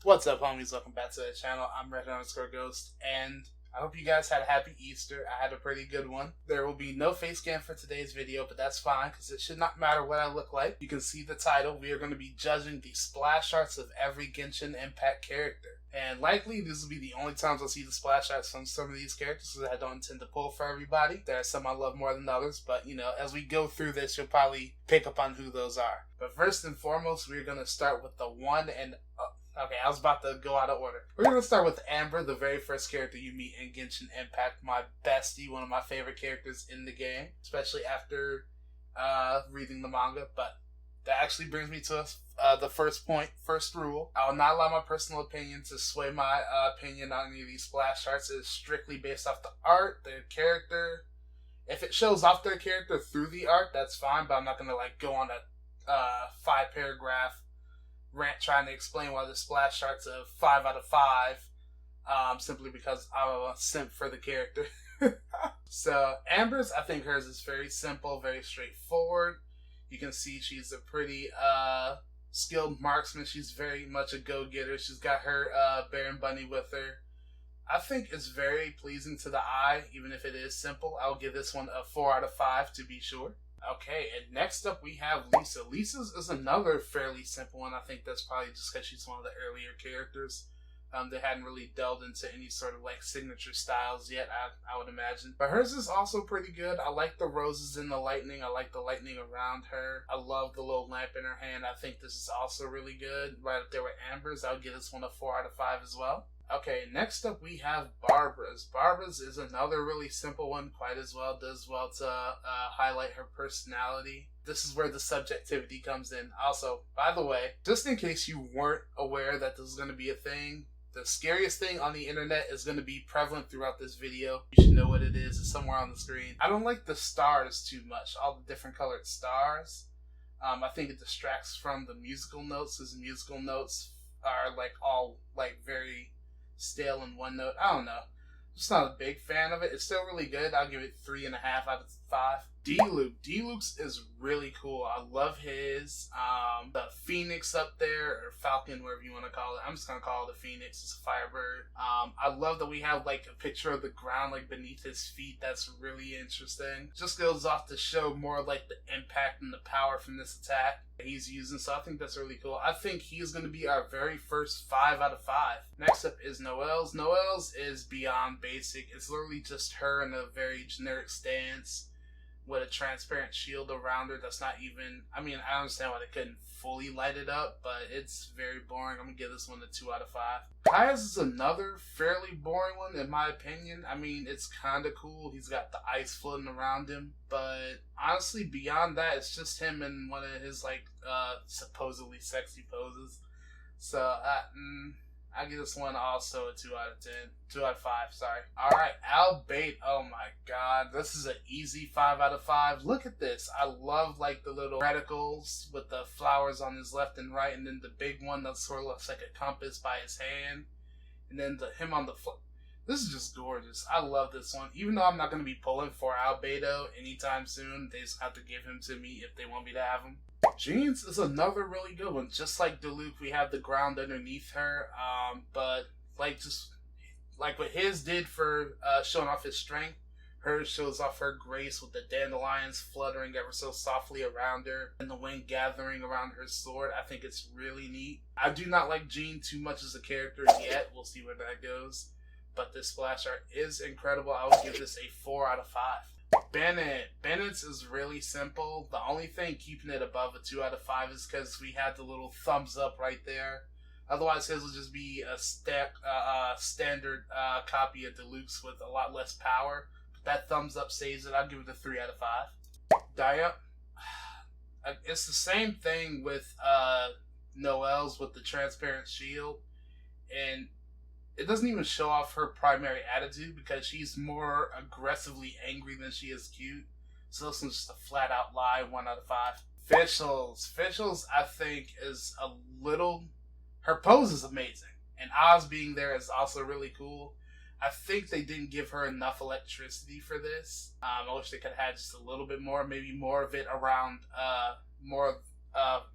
What's up, homies? Welcome back to the channel. I'm Red_Ghost, and I hope you guys had a happy Easter. I had a pretty good one. There will be no face cam for today's video, but that's fine, because it should not matter what I look like. You can see the title. We are going to be judging the splash arts of every Genshin Impact character. And likely, this will be the only times I'll see the splash arts from some of these characters, because I don't intend to pull for everybody. There are some I love more than others, but, as we go through this, you'll probably pick up on who those are. But first and foremost, we're going to start with the one and... Okay, I was about to go out of order. We're going to start with Amber, the very first character you meet in Genshin Impact. My bestie, one of my favorite characters in the game, especially after reading the manga. But that actually brings me to the first rule. I will not allow my personal opinion to sway my opinion on any of these splash arts. It is strictly based off the art, their character. If it shows off their character through the art, that's fine, but I'm not going to go on a 5-paragraph rant trying to explain why the splash art's a 5 out of 5 simply because I'm a simp for the character. So Amber's, I think hers is very simple, very straightforward. You can see she's a pretty skilled marksman. She's very much a go-getter. She's got her Baron Bunny with her. I think it's very pleasing to the eye, even if it is simple. I'll give this one a 4 out of 5 to be sure. Okay, and next up we have Lisa. Lisa's is another fairly simple one. I think that's probably just because she's one of the earlier characters. They hadn't really delved into any sort of signature styles yet, I would imagine. But hers is also pretty good. I like the roses and the lightning. I like the lightning around her. I love the little lamp in her hand. I think this is also really good. Right up there with Amber's. I would give this one a 4 out of 5 as well. Okay, next up we have Barbara's. Barbara's is another really simple one, quite as well. Does well to highlight her personality. This is where the subjectivity comes in. Also, by the way, just in case you weren't aware that this is going to be a thing, the scariest thing on the internet is going to be prevalent throughout this video. You should know what it is. It's somewhere on the screen. I don't like the stars too much, all the different colored stars. I think it distracts from the musical notes, because the musical notes are all very stale in one note. I don't know. Just not a big fan of it. It's still really good. I'll give it 3.5 out of 5. D-Luke. D-Luke's is really cool. I love his. The Phoenix up there, or Falcon, whatever you want to call it. I'm just going to call it the Phoenix. It's a Firebird. I love that we have a picture of the ground beneath his feet. That's really interesting. Just goes off to show more the impact and the power from this attack he's using, so I think that's really cool. I think he's going to be our very first 5 out of 5. Next up is Noelle's. Noelle's is beyond basic. It's literally just her in a very generic stance with a transparent shield around her that's not even... I understand why they couldn't fully light it up, but it's very boring. I'm going to give this one a 2 out of 5. Kaya's is another fairly boring one, in my opinion. It's kind of cool. He's got the ice floating around him, but honestly, beyond that, it's just him in one of his, supposedly sexy poses. So, I give this one also a 2 out of 10. 2 out of 5, sorry. Alright, Albate. Oh my god. This is an easy 5 out of 5. Look at this. I love the little reticles with the flowers on his left and right, and then the big one that sort of looks like a compass by his hand. And then him on the This is just gorgeous. I love this one. Even though I'm not going to be pulling for Albedo anytime soon, they just have to give him to me if they want me to have him. Jean's is another really good one. Just like Diluc, we have the ground underneath her. But just like what his did for showing off his strength, hers shows off her grace with the dandelions fluttering ever so softly around her and the wind gathering around her sword. I think it's really neat. I do not like Jean too much as a character yet. We'll see where that goes. But this splash art is incredible. I would give this a 4 out of 5. Bennett. Bennett's is really simple. The only thing keeping it above a 2 out of 5 is because we had the little thumbs up right there. Otherwise, his will just be a standard copy of Diluc's with a lot less power. But that thumbs up saves it. I'll give it a 3 out of 5. Dia. It's the same thing with Noelle's with the transparent shield. And it doesn't even show off her primary attitude because she's more aggressively angry than she is cute. So this one's just a flat out lie, 1 out of 5. Fischl's. Fischl's, I think, is a little... Her pose is amazing. And Oz being there is also really cool. I think they didn't give her enough electricity for this. I wish they could have had just a little bit more. Maybe more of it around... more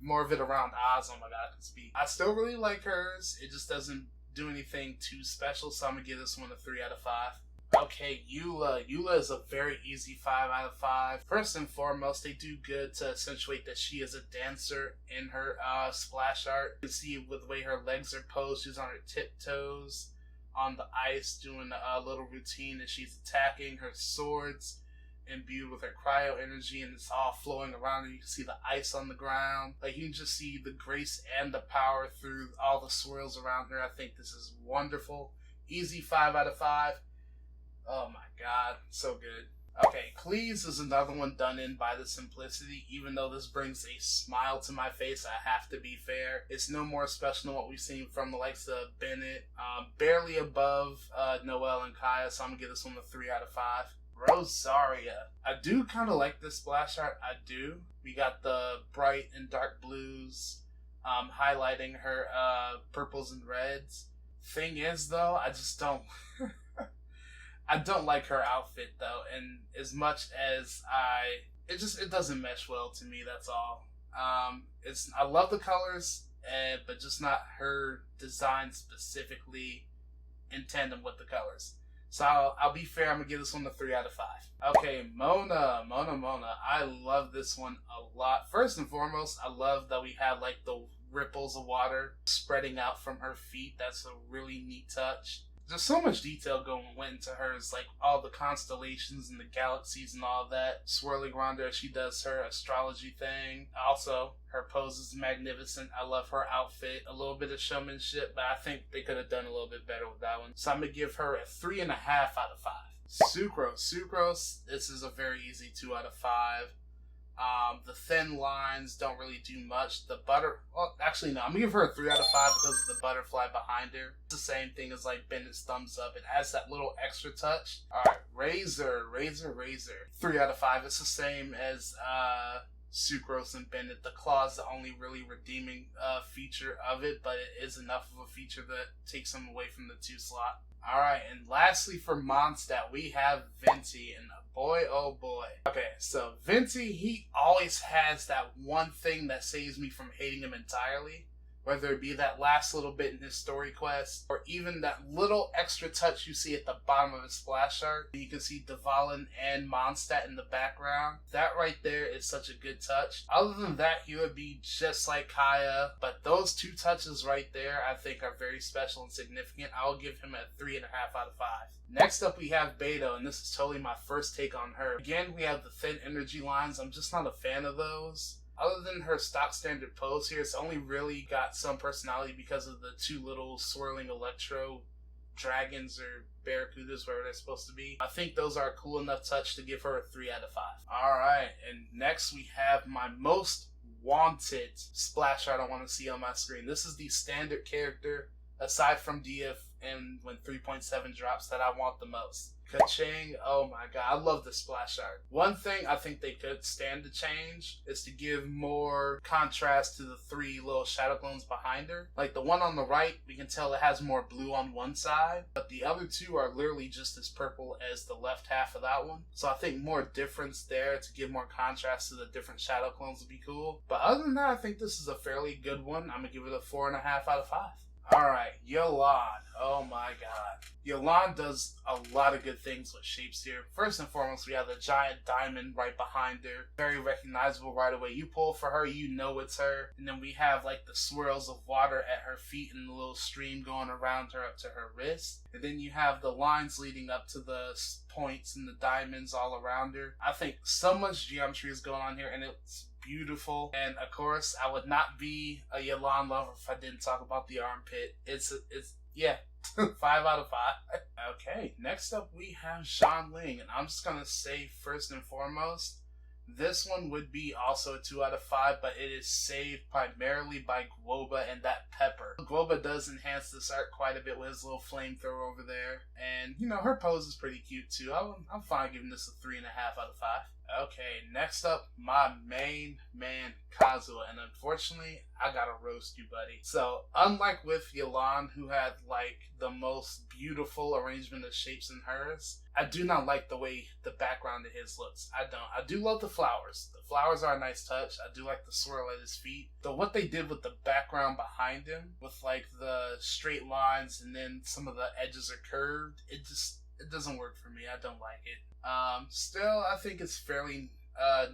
more of it around Oz. Oh my god, I can speak. I still really like hers. It just doesn't do anything too special, so I'm gonna give this one a 3 out of 5. Okay, Eula. Eula is a very easy 5 out of 5. First and foremost, they do good to accentuate that she is a dancer in her splash art. You can see with the way her legs are posed, she's on her tiptoes on the ice doing a little routine as she's attacking. Her swords imbued with her cryo energy, and it's all flowing around her. You can see the ice on the ground. Like, you can just see the grace and the power through all the swirls around her. I think this is wonderful. Easy 5 out of 5. Oh my god, so good. Okay, Cleese is another one done in by the simplicity. Even though this brings a smile to my face, I have to be fair. It's no more special than what we've seen from the likes of Bennett. Barely above Noelle and Kaya, so I'm gonna give this one a 3 out of 5. Rosaria. I do kind of like this splash art. I do. We got the bright and dark blues highlighting her purples and reds. Thing is, though, I just don't... I don't like her outfit, though, and as much as it doesn't mesh well to me, that's all. I love the colors, but just not her design specifically in tandem with the colors. So I'll be fair, I'm going to give this one a 3 out of 5. Okay, Mona. I love this one a lot. First and foremost, I love that we have like the ripples of water spreading out from her feet. That's a really neat touch. There's so much detail went into hers, like all the constellations and the galaxies and all that swirling around her as she does her astrology thing. Also, her pose is magnificent. I love her outfit. A little bit of showmanship, but I think they could have done a little bit better with that one. So I'm going to give her a 3.5 out of 5. Sucrose, this is a very easy 2 out of 5. The thin lines don't really do much. I'm gonna give her a 3 out of 5 because of the butterfly behind her. It's the same thing as like Bennett's thumbs up. It adds that little extra touch. Alright, Razor. 3 out of 5. It's the same as Sucrose and Bennett. The claw is the only really redeeming feature of it, but it is enough of a feature that takes them away from the 2 slot. Alright, and lastly for Mondstadt, we have Venti, and boy, oh boy. Okay, so Venti, he always has that one thing that saves me from hating him entirely. Whether it be that last little bit in his story quest, or even that little extra touch you see at the bottom of his splash art. You can see Dvalin and Mondstadt in the background. That right there is such a good touch. Other than that, he would be just like Kaya, but those 2 touches right there I think are very special and significant. I'll give him a 3.5 out of 5. Next up we have Beto, and this is totally my first take on her. Again, we have the thin energy lines. I'm just not a fan of those. Other than her stock standard pose here, it's only really got some personality because of the 2 little swirling electro dragons or barracudas, whatever they're supposed to be. I think those are a cool enough touch to give her a 3 out of 5. Alright, and next we have my most wanted splash art I want to see on my screen. This is the standard character, aside from DF and when 3.7 drops, that I want the most. Kaching, oh my god, I love the splash art. One thing I think they could stand to change is to give more contrast to the 3 little shadow clones behind her. Like the one on the right, we can tell it has more blue on one side, but the other 2 are literally just as purple as the left half of that one. So I think more difference there to give more contrast to the different shadow clones would be cool. But other than that, I think this is a fairly good one. I'm gonna give it a 4.5 out of 5. Alright, Yolan. Oh my god. Yolan does a lot of good things with shapes here. First and foremost, we have the giant diamond right behind her. Very recognizable right away. You pull for her, you know it's her. And then we have like the swirls of water at her feet and the little stream going around her up to her wrist. And then you have the lines leading up to the points and the diamonds all around her. I think so much geometry is going on here, and it's beautiful. And of course, I would not be a Yolan lover if I didn't talk about the armpit. It's 5 out of 5. Okay, next up we have Xianling, and I'm just gonna say first and foremost, this one would be also a 2 out of 5, but it is saved primarily by Guoba and that pepper. Guoba does enhance this art quite a bit with his little flamethrower over there, and you know, her pose is pretty cute too. I'm fine giving this a 3.5 out of 5. Okay, next up, my main man, Kazuha. And unfortunately, I gotta roast you, buddy. So, unlike with Yalan, who had like the most beautiful arrangement of shapes in hers, I do not like the way the background of his looks. I don't. I do love the flowers. The flowers are a nice touch. I do like the swirl at his feet. Though what they did with the background behind him, with like the straight lines and then some of the edges are curved, it doesn't work for me. I don't like it. Still, I think it's fairly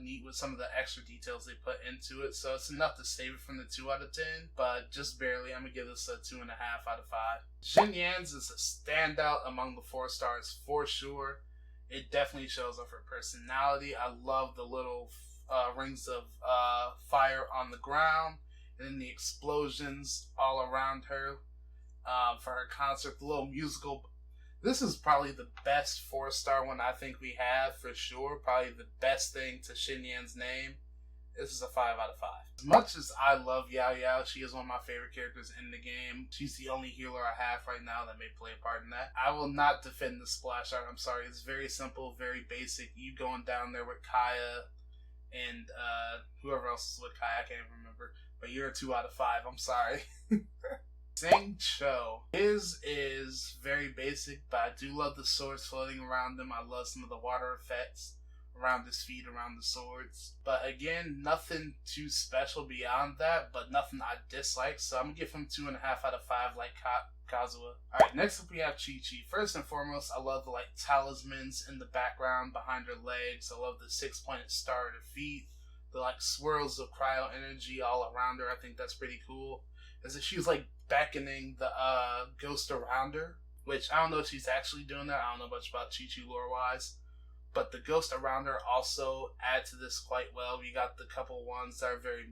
neat with some of the extra details they put into it, so it's enough to save it from the 2 out of 10, but just barely. I'm gonna give this a 2.5 out of 5. Jin Yan's is a standout among the 4 stars for sure. It definitely shows off her personality. I love the little rings of fire on the ground, and then the explosions all around her for her concert, the little musical. This is probably the best 4-star one I think we have for sure. Probably the best thing to Xinyan's name. This is a 5 out of 5. As much as I love Yao Yao, she is one of my favorite characters in the game. She's the only healer I have right now that may play a part in that. I will not defend the splash art. I'm sorry. It's very simple, very basic. You going down there with Kaya and whoever else is with Kaya, I can't even remember. But you're a 2 out of 5. I'm sorry. Zhang Cho. His is very basic, but I do love the swords floating around him. I love some of the water effects around his feet, around the swords. But again, nothing too special beyond that, but nothing I dislike. So I'm going to give him 2.5 out of 5 like Kazuha. Alright, next up we have Chi-Chi. First and foremost, I love the like talismans in the background behind her legs. I love the 6-pointed star at her feet. The like swirls of cryo energy all around her. I think that's pretty cool. As if she's like beckoning the ghost around her, which I don't know if she's actually doing that. I don't know much about Chi-Chi lore-wise, but the ghost around her also add to this quite well. We got the couple ones that are very,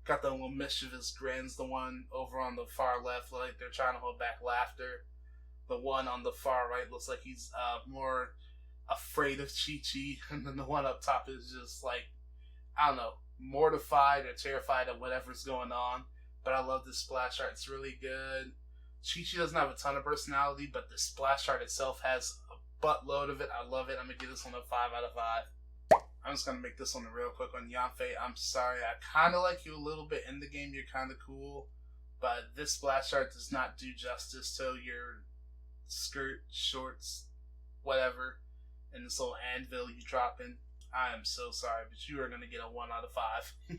got the little mischievous grins. The one over on the far left, like they're trying to hold back laughter. The one on the far right looks like he's more afraid of Chi-Chi, and then the one up top is just like, I don't know, mortified or terrified of whatever's going on. But I love this splash art. It's really good. Chi-Chi doesn't have a ton of personality, but the splash art itself has a buttload of it. I love it. I'm going to give this one a 5 out of 5. I'm just going to make this one a real quick one. Yanfei, I'm sorry. I kind of like you a little bit in the game. You're kind of cool. But this splash art does not do justice to your skirt, shorts, whatever, and this little anvil you drop in. I am so sorry, but you are going to get a 1 out of 5.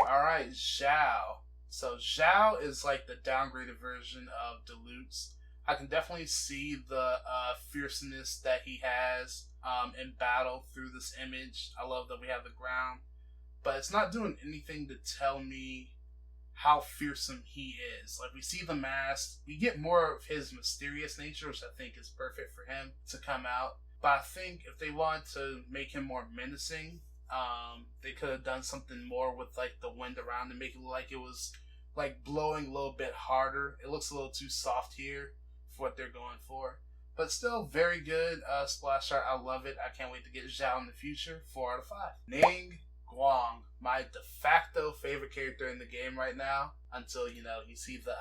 Alright, Zhao. So Zhao is like the downgraded version of Delutes. I can definitely see the fierceness that he has in battle through this image. I love that we have the ground, but it's not doing anything to tell me how fearsome he is. Like, we see the mask, we get more of his mysterious nature, which I think is perfect for him to come out. But I think if they wanted to make him more menacing, they could have done something more with like the wind around and make it look like it was like blowing a little bit harder. It looks a little too soft here for what they're going for, but still very good splash art. I love it. I can't wait to get Zhao in the future. 4 out of 5. Ning Guang, my de facto favorite character in the game right now, until, you know, you see the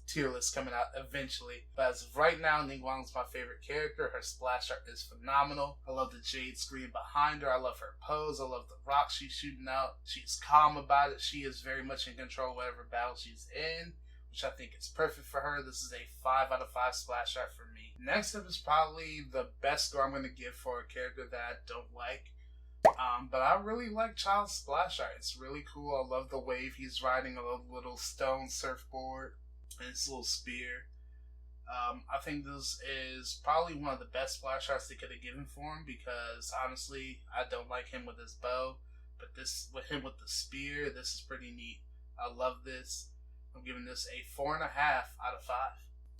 tier list coming out eventually. But as of right now, Ning Guang's my favorite character. Her splash art is phenomenal. I love the jade screen behind her. I love her pose. I love the rocks she's shooting out. She's calm about it. She is very much in control of whatever battle she's in, which I think is perfect for her. This is a 5 out of 5 splash art for me. Next up is probably the best score I'm going to give for a character that I don't like. But I really like Child's splash art. It's really cool. I love the wave he's riding, a little stone surfboard and his little spear. I think this is probably one of the best splash arts they could have given for him, because honestly, I don't like him with his bow, but this with him with the spear, this is pretty neat. I love this. I'm giving this a 4.5 out of 5.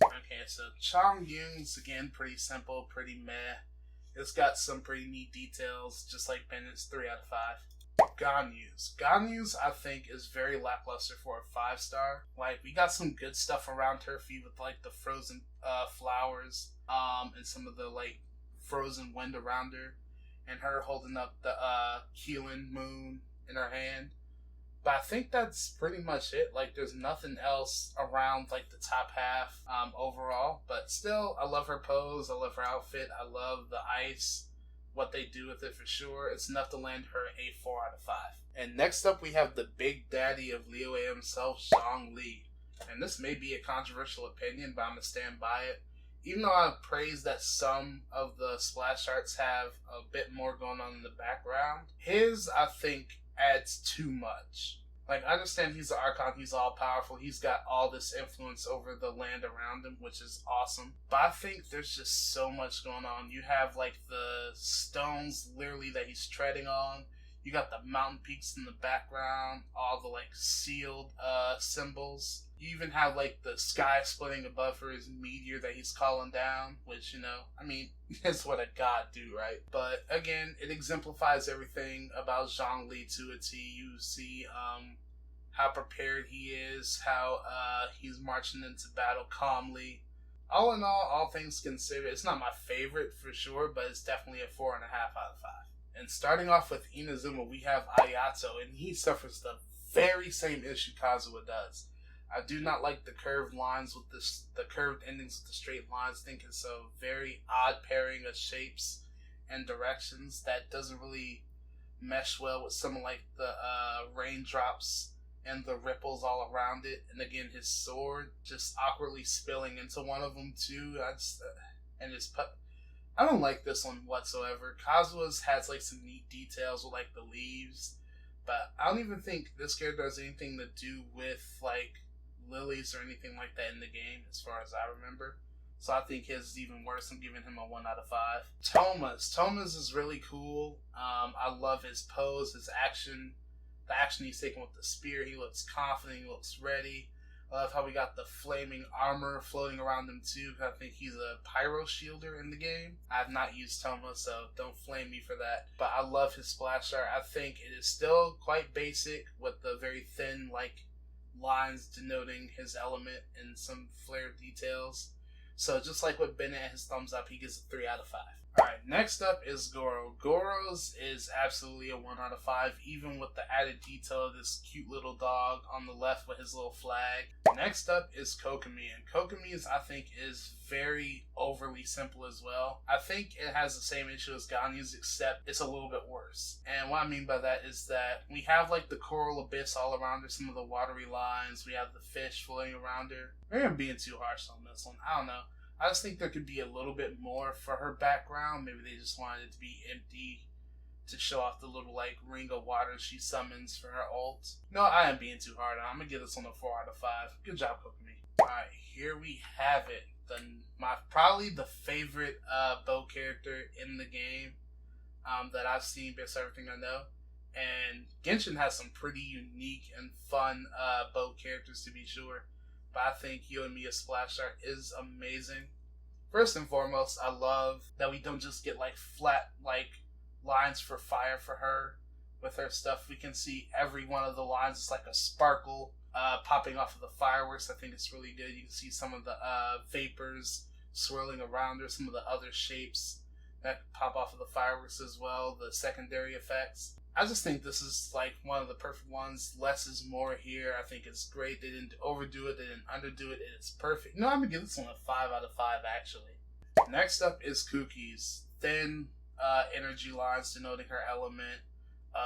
Okay, so Chong Yung's again pretty simple, pretty meh. It's got some pretty neat details, just like Bennett's. 3 out of 5. Ganyu's, I think, is very lackluster for a 5-star. Like, we got some good stuff around her feet with, like, the frozen flowers, and some of the, like, frozen wind around her, and her holding up the Keelan moon in her hand. But I think that's pretty much it. Like, there's nothing else around, like, the top half overall. But still, I love her pose. I love her outfit. I love the ice. what they do with it for sure. It's enough to land her a 4 out of 5. And next up, we have the big daddy of Leo himself, Zhongli. And this may be a controversial opinion, but I'm going to stand by it. Even though I praise that some of the splash arts have a bit more going on in the background, his, I think, adds too much. Like, I understand he's the Archon, he's all-powerful, he's got all this influence over the land around him, which is awesome. But I think there's just so much going on. You have, like, the stones, literally, that he's treading on. You got the mountain peaks in the background, all the, like, sealed symbols. You even have, like, the sky splitting above for his meteor that he's calling down, which, you know, I mean, that's what a god do, right? But, again, it exemplifies everything about Zhongli to a T. You see how prepared he is, how he's marching into battle calmly. All in all things considered, it's not my favorite for sure, but it's definitely a 4.5 out of 5. And starting off with Inazuma, we have Ayato, and he suffers the very same issue Kazuha does. I do not like the curved lines with the curved endings with the straight lines. I think it's a very odd pairing of shapes and directions that doesn't really mesh well with some of like the raindrops and the ripples all around it. And again, his sword just awkwardly spilling into one of them too. I don't like this one whatsoever. Kazuha's has like some neat details with like the leaves, but I don't even think this character has anything to do with like lilies or anything like that in the game, as far as I remember. So I think his is even worse. I'm giving him a 1 out of 5. Thomas is really cool. I love his pose, his action, the action he's taking with the spear. He looks confident, he looks ready. I love how we got the flaming armor floating around him too. I think he's a pyro shielder in the game. I have not used Toma, so don't flame me for that. But I love his splash art. I think it is still quite basic with the very thin like lines denoting his element and some flared details. So just like with Bennett and his thumbs up, he gets a 3 out of 5. Alright, next up is Goro. Goro's is absolutely a 1 out of 5, even with the added detail of this cute little dog on the left with his little flag. Next up is Kokomi, and Kokomi's, I think, is very overly simple as well. I think it has the same issue as Ganya's, except it's a little bit worse. And what I mean by that is that we have like the coral abyss all around her, some of the watery lines, we have the fish floating around her. Maybe I'm being too harsh on this one, I don't know. I just think there could be a little bit more for her background. Maybe they just wanted it to be empty to show off the little like ring of water she summons for her ult. No, I am being too hard. I'm gonna give this one a 4 out of 5. Good job, Kokomi. Alright, here we have it. Probably the favorite bow character in the game that I've seen based on everything I know. And Genshin has some pretty unique and fun bow characters to be sure. But I think Yoimiya's splash art is amazing. First and foremost, I love that we don't just get like flat like lines for fire for her with her stuff. We can see every one of the lines is like a sparkle popping off of the fireworks. I think it's really good. You can see some of the vapors swirling around her, some of the other shapes that pop off of the fireworks as well, the secondary effects. I just think this is like one of the perfect ones. Less is more here. I think it's great. They didn't overdo it. They didn't underdo it. It's perfect. No, I'm going to give this one a 5 out of 5 actually. Next up is Kuki's. Thin energy lines denoting her element.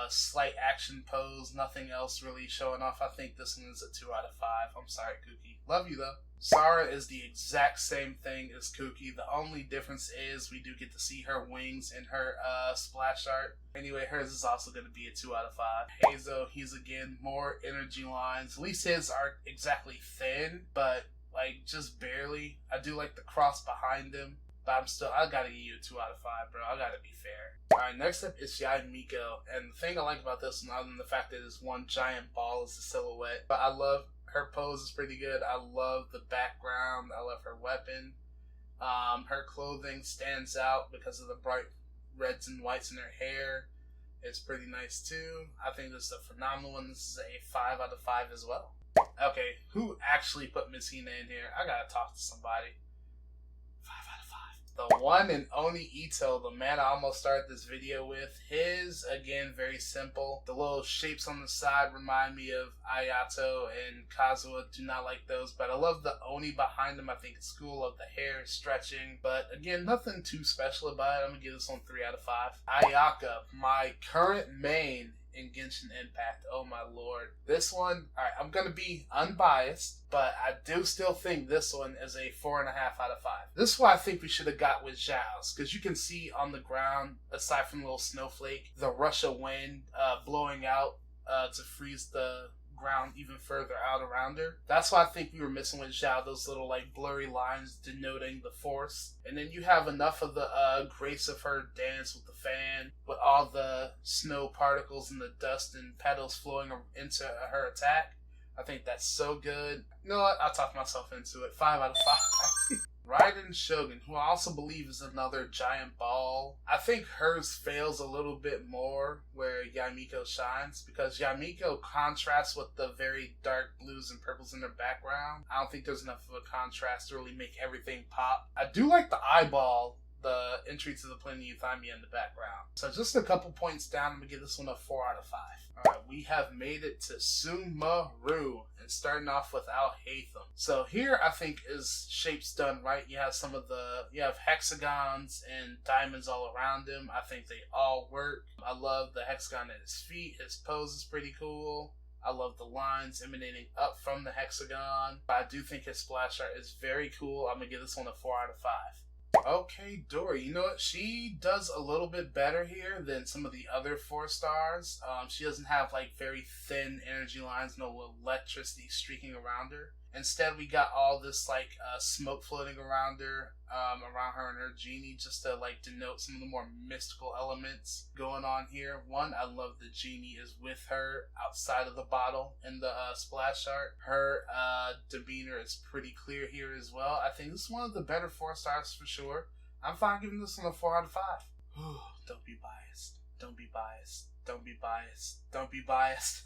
Slight action pose. Nothing else really showing off. I think this one is a 2 out of 5. I'm sorry, Kuki. Love you though. Sara is the exact same thing as Kuki. The only difference is we do get to see her wings in her splash art. Anyway, hers is also going to be a 2 out of 5. Hazo, he's again more energy lines. At least his aren't exactly thin, but like just barely. I do like the cross behind him, but I gotta give you a 2 out of 5, bro. I gotta be fair. Alright, next up is Yae Miko. And the thing I like about this one, other than the fact that it's one giant ball as a silhouette, but I love her pose is pretty good. I love the background. I love her weapon. Her clothing stands out because of the bright reds and whites in her hair. It's pretty nice too. I think this is a phenomenal one. This is a 5 out of 5 as well. Okay, who actually put Miss Hina in here? I gotta talk to somebody. 5 out of The one and only Ito, the man I almost started this video with. His, again, very simple. The little shapes on the side remind me of Ayato and Kazuha. Do not like those, but I love the Oni behind him. I think it's cool. Love the hair stretching, but again, nothing too special about it. I'm gonna give this one 3 out of 5. Ayaka, my current main in Genshin Impact. Oh my lord. This one, alright, I'm gonna be unbiased, but I do still think this one is a 4.5 out of 5. This is what I think we should have got with Zhao's, because you can see on the ground, aside from the little snowflake, the rush of wind blowing out to freeze the ground even further out around her. That's what I think we were missing with Zhao, those little like blurry lines denoting the force. And then you have enough of the grace of her dance with the fan, with all the snow particles and the dust and petals flowing into her attack. I think that's so good. You know what? I'll talk myself into it. 5 out of 5. Raiden Shogun, who I also believe is another giant ball. I think hers fails a little bit more where Yamiko shines, because Yamiko contrasts with the very dark blues and purples in her background. I don't think there's enough of a contrast to really make everything pop. I do like the eyeball, the entry to the planet Euthymia in the background. So just a couple points down, I'm going to give this one a 4 out of 5. Alright, we have made it to Sumaru, and starting off with Al-Haytham. So here I think is shapes done right. You have you have hexagons and diamonds all around him. I think they all work. I love the hexagon at his feet. His pose is pretty cool. I love the lines emanating up from the hexagon. But I do think his splash art is very cool. I'm going to give this one a 4 out of 5. Okay, Dory, you know what? She does a little bit better here than some of the other 4 stars. She doesn't have like very thin energy lines, no electricity streaking around her. Instead, we got all this like smoke floating around her and her genie, just to like denote some of the more mystical elements going on here. One, I love the genie is with her outside of the bottle in the splash art. Her demeanor is pretty clear here as well. I think this is one of the better 4 stars for sure. I'm fine giving this one a 4 out of 5. Don't be biased. Don't be biased. Don't be biased. Don't be biased.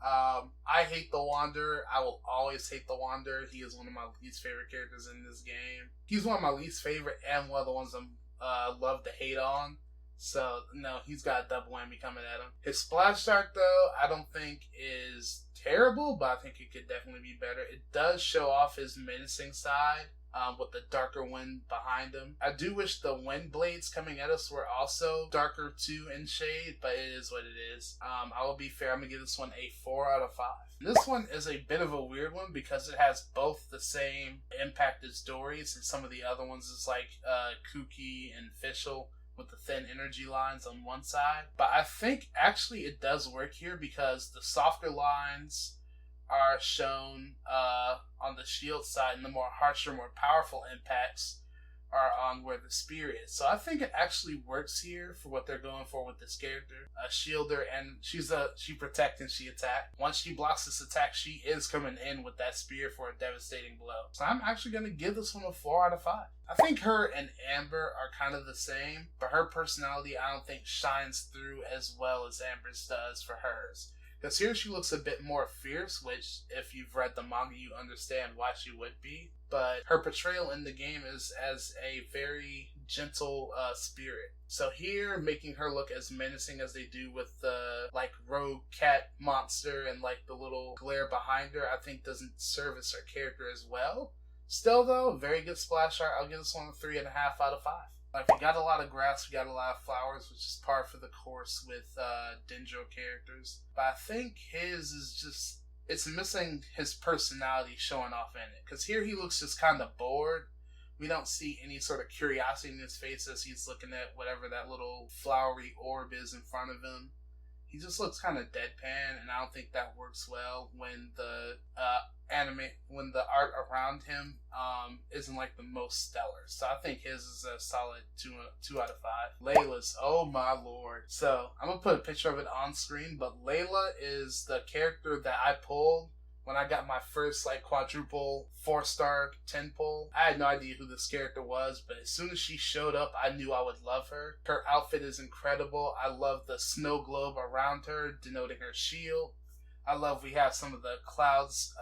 I hate the Wanderer. I will always hate the Wanderer. He is one of my least favorite characters in this game. He's one of my least favorite and one of the ones I love to hate on. So, no, he's got a double whammy coming at him. His splash art, though, I don't think is terrible, but I think it could definitely be better. It does show off his menacing side. With the darker wind behind him. I do wish the wind blades coming at us were also darker too in shade, but it is what it is. I will be fair, I'm going to give this one a 4 out of 5. This one is a bit of a weird one because it has both the same impact as Dory's, and some of the other ones is like kooky and official with the thin energy lines on one side. But I think actually it does work here because the softer lines are shown on the shield side, and the more harsher, more powerful impacts are on where the spear is. So I think it actually works here for what they're going for with this character. A shielder, and she protect and she attack. Once she blocks this attack, she is coming in with that spear for a devastating blow. So I'm actually going to give this one a 4 out of 5. I think her and Amber are kind of the same, but her personality I don't think shines through as well as Amber's does for hers. Because here she looks a bit more fierce, which if you've read the manga, you understand why she would be. But her portrayal in the game is as a very gentle spirit. So here, making her look as menacing as they do with the like rogue cat monster and like the little glare behind her, I think doesn't service her character as well. Still though, very good splash art. I'll give this one a 3.5 out of 5. Like, we got a lot of grass, we got a lot of flowers, which is par for the course with Dendro characters. But I think his is just, it's missing his personality showing off in it. Because here he looks just kind of bored. We don't see any sort of curiosity in his face as he's looking at whatever that little flowery orb is in front of him. He just looks kind of deadpan, and I don't think that works well when the when the art around him isn't like the most stellar. So I think his is a solid 2 out of 5. Layla's, oh my lord. So I'm gonna put a picture of it on screen, but Layla is the character that I pulled when I got my first like quadruple 4-star 10 pull. I had no idea who this character was, but as soon as she showed up, I knew I would love her. Her outfit is incredible. I love the snow globe around her, denoting her shield. I love we have some of the clouds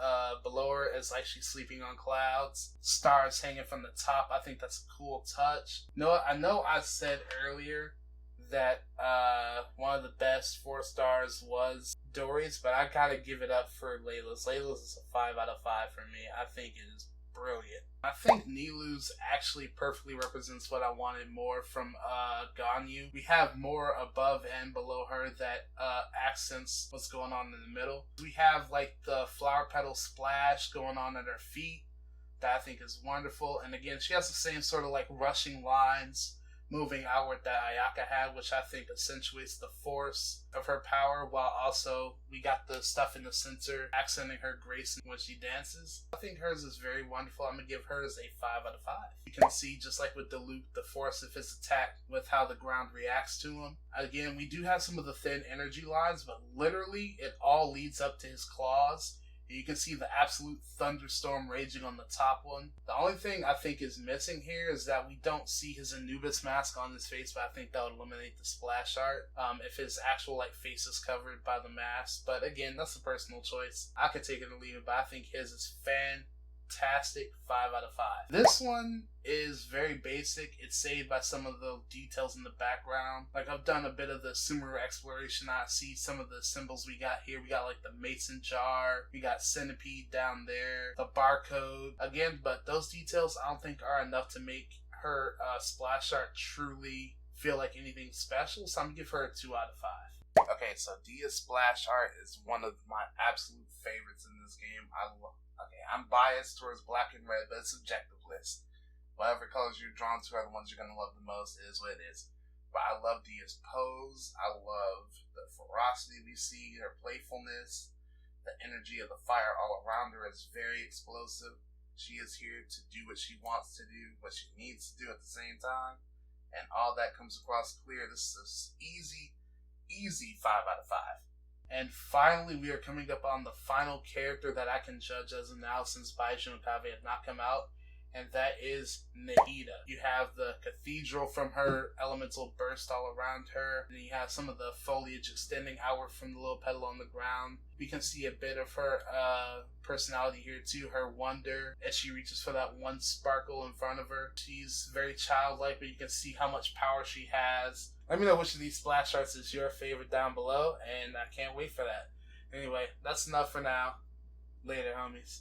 below her as like she's sleeping on clouds. Stars hanging from the top. I think that's a cool touch. I know I said earlier that one of the best 4 stars was Dory's, but I gotta give it up for Layla's. Layla's is a 5 out of 5 for me. I think it is brilliant. I think Nilu's actually perfectly represents what I wanted more from Ganyu. We have more above and below her that accents what's going on in the middle. We have like the flower petal splash going on at her feet that I think is wonderful. And again, she has the same sort of like rushing lines moving outward that Ayaka had, which I think accentuates the force of her power, while also we got the stuff in the center accenting her grace when she dances. I think hers is very wonderful. I'm gonna give hers a 5 out of 5. You can see, just like with the loop, the force of his attack with how the ground reacts to him. Again, we do have some of the thin energy lines, but literally it all leads up to his claws. You can see the absolute thunderstorm raging on the top one. The only thing I think is missing here is that we don't see his Anubis mask on his face, but I think that would eliminate the splash art if his actual like face is covered by the mask. But again, that's a personal choice. I could take it or leave it, but I think his is fantastic. 5 out of 5. This one is very basic. It's saved by some of the details in the background. Like, I've done a bit of the Sumeru exploration. I see some of the symbols we got here. We got like the mason jar, we got centipede down there, the barcode again, but those details I don't think are enough to make her splash art truly feel like anything special, so I'm gonna give her a 2 out of 5. Okay, so Dia's splash art is one of my absolute favorites in this game. I'm biased towards black and red, but it's a subjective list. Whatever colors you're drawn to are the ones you're going to love the most. It is what it is. But I love Dia's pose. I love the ferocity we see, her playfulness. The energy of the fire all around her is very explosive. She is here to do what she wants to do, what she needs to do at the same time. And all that comes across clear. This is easy 5 out of 5. And finally, we are coming up on the final character that I can judge as of now, since Baiju and Kave have not come out, and that is Nahida. You have the cathedral from her elemental burst all around her, and you have some of the foliage extending outward from the little petal on the ground. We can see a bit of her personality here too, her wonder, as she reaches for that one sparkle in front of her. She's very childlike, but you can see how much power she has. Let me know which of these splash arts is your favorite down below, and I can't wait for that. Anyway, that's enough for now. Later, homies.